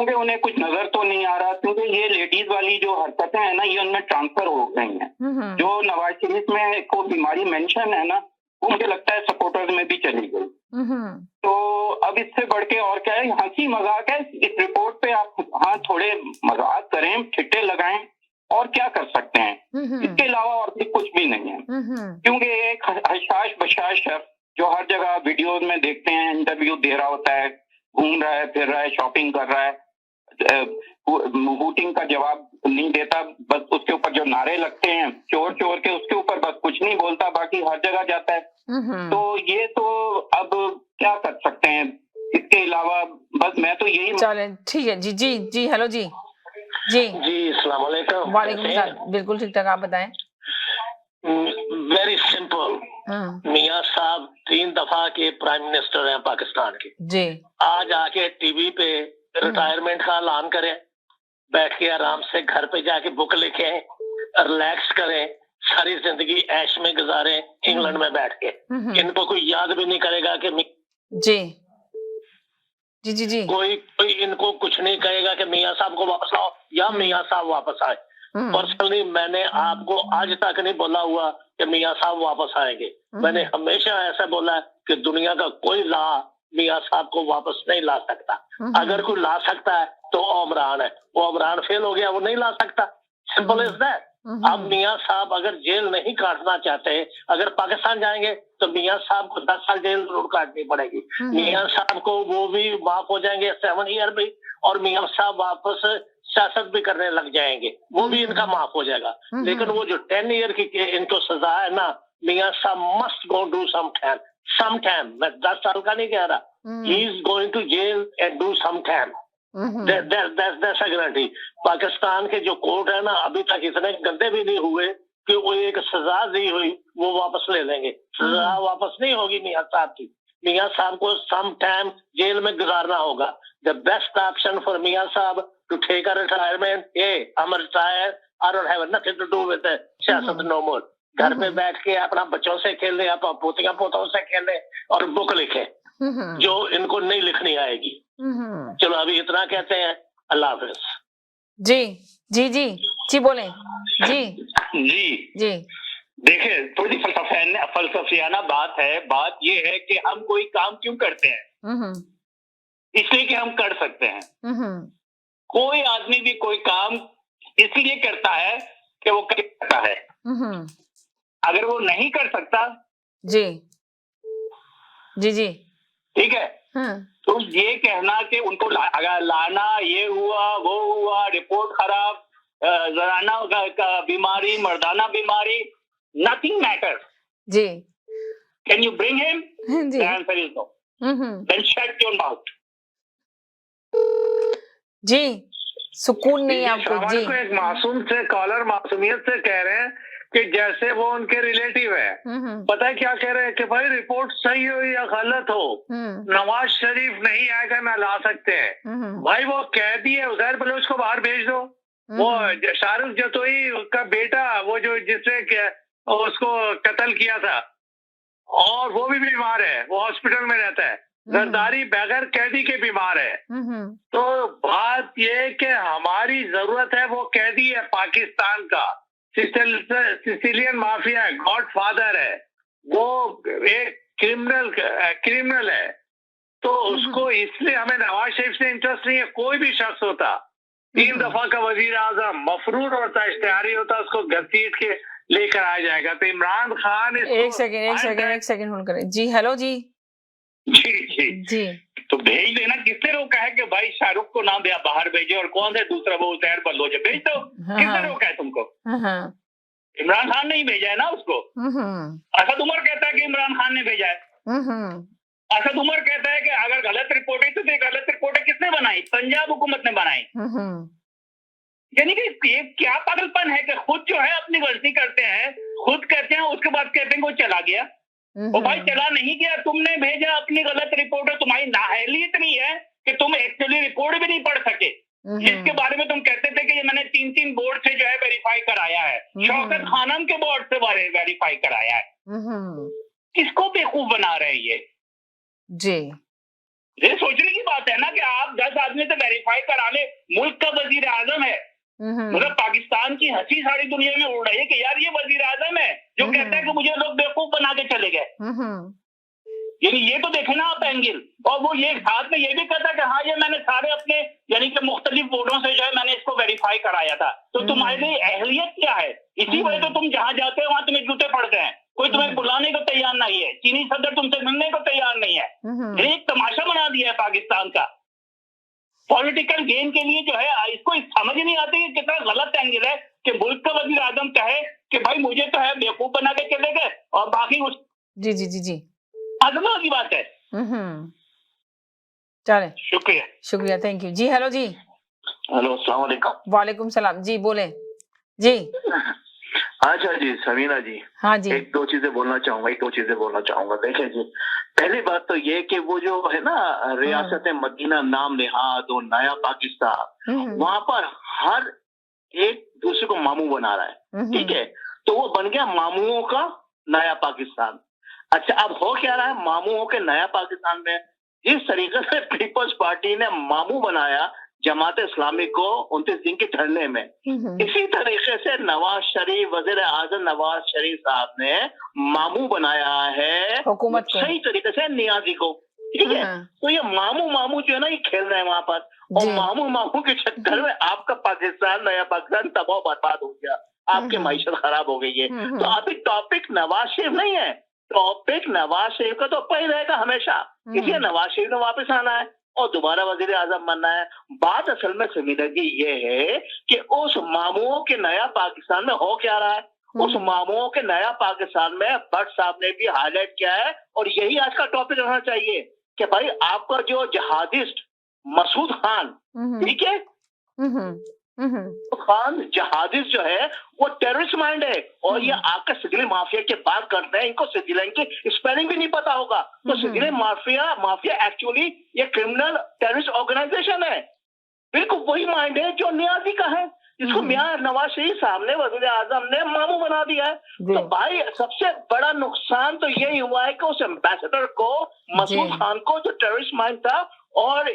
क्योंकि उन्हें कुछ नजर तो नहीं आ रहा, क्योंकि ये लेडीज वाली जो हरकतें हैं ना, ये उनमें ट्रांसफर हो गई हैं। जो नवाज शरीफ में को बीमारी मेंशन है ना, वो मुझे लगता है सपोर्टर्स में भी चली गई। तो अब इससे बढ़ के और क्या है, हंसी मजाक है इस रिपोर्ट पे। आप हाँ थोड़े मजाक करें, ठिट्टे लगाएं, और क्या कर सकते हैं। इसके अलावा और भी कुछ भी नहीं है, क्योंकि एक हशाश बशाश शख्स जो हर जगह वीडियोस में देखते हैं, इंटरव्यू दे रहा होता है, घूम रहा है, फिर रहा है, शॉपिंग कर रहा है, वोटिंग का जवाब नहीं देता, बस उसके ऊपर जो नारे लगते हैं चोर चोर के, उसके ऊपर बस कुछ नहीं बोलता, बाकी हर जगह जाता है। तो ये तो अब क्या कर सकते हैं। इसके अलावा बस मैं तो यही। चले ठीक है जी जी जी हेलो जी जी अस्सलाम वालेकुम। वालेकुम सलाम, बिल्कुल ठीक ठाक, आप बताएं। Very simple. मियां साहब 3 दफा के प्राइम मिनिस्टर हैं पाकिस्तान के जी। आज आके टीवी पे रिटायरमेंट का ऐलान करें, बैठ के आराम से घर पे जाके बुक लिखें, रिलैक्स करें, सारी जिंदगी ऐश में गुजारें इंग्लैंड में बैठ के। इनको कोई याद भी नहीं करेगा कि जी जी जी जी कोई इनको कुछ नहीं कहेगा कि मियां साहब को वापस आओ या मियां साहब वापस आए। पर्सनली मैंने आपको आज तक नहीं बोला हुआ कि मियां साहब वापस आएंगे। मैंने हमेशा ऐसा बोला है कि दुनिया का कोई ला मियां साहब को वापस नहीं ला सकता। अगर कोई ला सकता है तो ओमरान है, वो ओमरान फेल हो गया, वो नहीं ला सकता। Simple is that. अब मियां साहब अगर जेल नहीं काटना चाहते, अगर पाकिस्तान जाएंगे तो मियां साहब को 10 साल जेल जरूर काटनी पड़ेगी। मियां साहब को वो भी माफ हो जाएंगे 7 ईयर भी, और मियां साहब वापस सियासत भी करने लग जाएंगे, वो भी इनका माफ हो जाएगा। लेकिन वो जो 10 ईयर की इनको सजा है ना, मियां साहब must go do some time. मैं 10 साल का नहीं कह रहा, he is going to jail and do some time. That's a guarantee। Pakistan के जो कोर्ट है ना, अभी तक इतने गंदे भी नहीं हुए कि वो एक सजा दी हुई वो वापस ले लेंगे। सजा वापस नहीं होगी मियां साहब की। मियां साहब को सम टाइम जेल में गुजारना होगा। द बेस्ट ऑप्शन फॉर मियां साहब to take a retirement, I'm retired, I don't have nothing to do with सियासत no more। घर पे बैठ के अपना बच्चों से खेले, अपना पोतिया पोतों से खेले, और बुक लिखे जो इनको नहीं लिखनी आएगी। चलो अभी इतना कहते हैं, अल्लाह हाफिज। जी जी जी जी बोले जी जी जी। देखिए, थोड़ी फलसफियाना बात है। बात ये है कि हम कोई काम क्यों करते हैं, इसलिए कि हम कर सकते हैं। कोई आदमी भी कोई काम इसलिए करता है कि वो कर सकता है। अगर वो नहीं कर सकता जी जी जी ठीक है, तो ये कहना कि उनको अगर लाना, ये हुआ वो हुआ, रिपोर्ट खराब, जराना का बीमारी, मर्दाना बीमारी, नथिंग मैटर्स। जी कैन यू ब्रिंग हिम? जी the answer is no. Then shut your mouth. जी सुकून नहीं आपको जी। एक मासूम से कॉलर मासूमियत से कह रहे हैं कि जैसे वो उनके रिलेटिव है। पता है क्या कह रहे हैं कि भाई रिपोर्ट सही हो या गलत हो, नवाज शरीफ नहीं आएगा ना ला सकते हैं। भाई वो कैदी है, उधर बलोच को बाहर भेज दो। वो शाहरुख जतोई का बेटा, वो जो जिसने उसको कत्ल किया था, और वो भी बीमार है, वो हॉस्पिटल में रहता है। जरदारी बगैर कैदी के बीमार है। तो बात ये कि हमारी जरूरत है, वो कैदी है पाकिस्तान का, सिसिलियन माफिया है, गॉड फादर है, वो एक क्रिमिनल है। तो उसको, इसलिए हमें नवाज शरीफ से इंटरेस्ट नहीं है। कोई भी शख्स होता, 3 दफा का वजीर आजम मफरूर होता, इश्तेहारी होता, उसको घसीट के लेकर आ जाएगा। तो इमरान खान एक सेकंड होल्ड करें जी। हेलो जी जी तो भेज देना। किसने रोका है कि भाई शाहरुख को ना बाहर भेजे, और कौन है दूसरा वो उजैर बलोच, भेज दो। किसने रोका है तुमको? इमरान खान ने ही भेजा है ना उसको। असद उमर कहता है कि इमरान खान ने भेजा है। असद उमर कहता है कि अगर गलत रिपोर्ट है तो गलत रिपोर्टें किसने बनाई? पंजाब हुकूमत ने बनाई। यानी कि ये क्या पागलपन है कि खुद जो है अपनी गलती करते हैं, खुद कहते हैं, उसके बाद कहते हैं कि वो चला गया। वो भाई चला नहीं गया, तुमने भेजा अपनी गलत रिपोर्ट। तुम्हारी नाअहली इतनी है कि तुम एक्चुअली रिपोर्ट भी नहीं पढ़ सके, जिसके बारे में तुम कहते थे कि ये मैंने 3 बोर्ड से जो है वेरीफाई कराया है। शौकत खानम के बोर्ड से वेरीफाई कराया है। किसको बेवकूफ बना रहे हैं ये? जी ये सोचने की बात है ना कि आप 10 आदमी से वेरीफाई करा ले, मुल्क का वजीर आजम है, मतलब पाकिस्तान की हंसी सारी दुनिया में उड़ रही है कि यार ये वजीर आजम है जो कहता है कि मुझे लोग बेवकूफ बना के चले गए। यानी ये तो देखे ना आप एंगल, और वो ये साथ में ये भी कहता कि हाँ ये मैंने सारे अपने यानी कि मुख्तलिफ बोर्डों से जो है मैंने इसको वेरीफाई कराया था। तो तुम्हारे लिए अहलियत क्या है? इसी वजह तो तुम जहां जाते हो वहां तुम्हें जूते पड़ते हैं, कोई तुम्हें बुलाने को तैयार नहीं है, चीनी सदर तुमसे मिलने को तैयार नहीं है। ये एक तमाशा बना दिया है पाकिस्तान का पॉलिटिकल गेन के लिए जो है। इसको समझ नहीं आती कि कितना गलत एंगल है कि मुल्क का वजीर आजम कहे कि भाई मुझे तो है बेवकूफ बना के चले गए, और बाकी उस जी जी जी जी आजमा की बात है। चले, शुक्रिया शुक्रिया, थैंक यू जी। हेलो जी। हेलो, अस्सलाम वालेकुम। वालेकुम सलाम जी, बोले जी। अच्छा जी, समीना जी, हाँ जी। एक दो चीजें बोलना चाहूंगा। देखिए जी, पहली बात तो ये कि वो जो है ना रियासत मदीना नाम नेहाद और नया पाकिस्तान, वहां पर हर एक दूसरे को मामू बना रहा है, ठीक है? तो वो बन गया मामूओं का नया पाकिस्तान। अच्छा, अब हो क्या रहा है मामूओं के नया पाकिस्तान में? जिस तरीके से पीपल्स पार्टी ने मामू बनाया जमात इस्लामी को 29 दिन के धरने में, इसी तरीके से नवाज शरीफ, वजीर आजम नवाज शरीफ साहब ने मामू बनाया है हुकूमत को, सही तरीके से नियाजी को, ठीक है? तो ये मामू जो है ना ये खेल रहे हैं वहां पर, और मामू के चक्कर में आपका पाकिस्तान, नया पाकिस्तान तबाह बर्बाद हो गया, आपकी मईशत खराब हो गई है। तो अभी टॉपिक नवाज शरीफ नहीं है, टॉपिक नवाज शरीफ का तो पही रहेगा हमेशा, इसलिए नवाज शरीफ ने वापस आना है और दोबारा वजीर आजम बनना है। बात असल में समीना जी ये है कि उस मामूओं के नया पाकिस्तान में हो क्या रहा है। उस मामूओं के नया पाकिस्तान में भट्ट साहब ने भी हाईलाइट किया है, और यही आज का टॉपिक रहना चाहिए कि भाई आपका जो जहादिस्ट मसूद खान, ठीक है, खान जहादिस्ट जो है वो टेररिस्ट माइंड है, और ये आकर सिजिल माफिया की बात करते हैं, इनको सिजिल की स्पेलिंग भी नहीं पता होगा। तो सिजिल माफिया एक्चुअली ये क्रिमिनल टेररिस्ट ऑर्गेनाइजेशन है, बिल्कुल वही माइंड है जो नियाजी का है, जिसको मियां नवाज शरीफ साहब ने, वजीर आजम ने मामू बना दिया है। तो भाई सबसे बड़ा नुकसान तो यही हुआ है कि उस एम्बेसडर को, मसूद खान को, जो टेररिस्ट माइंड था और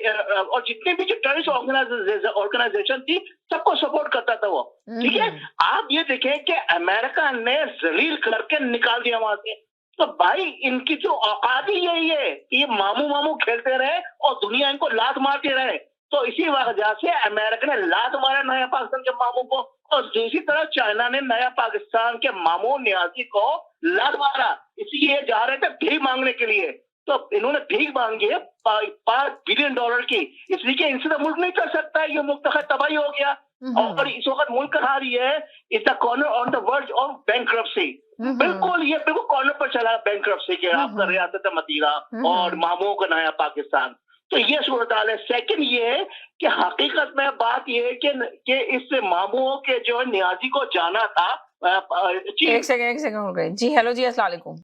जितने भी जो टेररिस्ट ऑर्गेनाइजेशन थी सबको सपोर्ट करता था वो, ठीक है? आप ये देखें कि अमेरिका ने जलील करके निकाल दिया वहां से। तो भाई इनकी जो औकात ही यही है कि ये मामू खेलते रहे और दुनिया इनको लात मारती रहे। तो इसी वजह से अमेरिका ने लात मारा नया पाकिस्तान के मामू को, और दूसरी तरफ चाइना ने नया पाकिस्तान के मामू नियाजी को लात मारा। इसलिए जा रहे थे भीख मांगने के लिए, तो इन्होंने भीख मांगी है $5 बिलियन की, इसलिए कि इनसे तो मुल्क नहीं चल सकता है, ये मुल्क तो तबाही हो गया। और इस वक्त मुल्क कहा रही है is the corner on the verge of bankruptcy. बिल्कुल ये बिल्कुल कॉर्नर पर चला बैंक्रप्सी के, आपका रियासत मदीना और मामूओं का नया पाकिस्तान। तो ये सूरत हाल है। सेकंड ये है कि हकीकत में बात ये है कि इस मामूओं के जो नियाजी को जाना था। एक सेकंड हो गए जी। हेलो जी, अस्सलाम वालेकुम।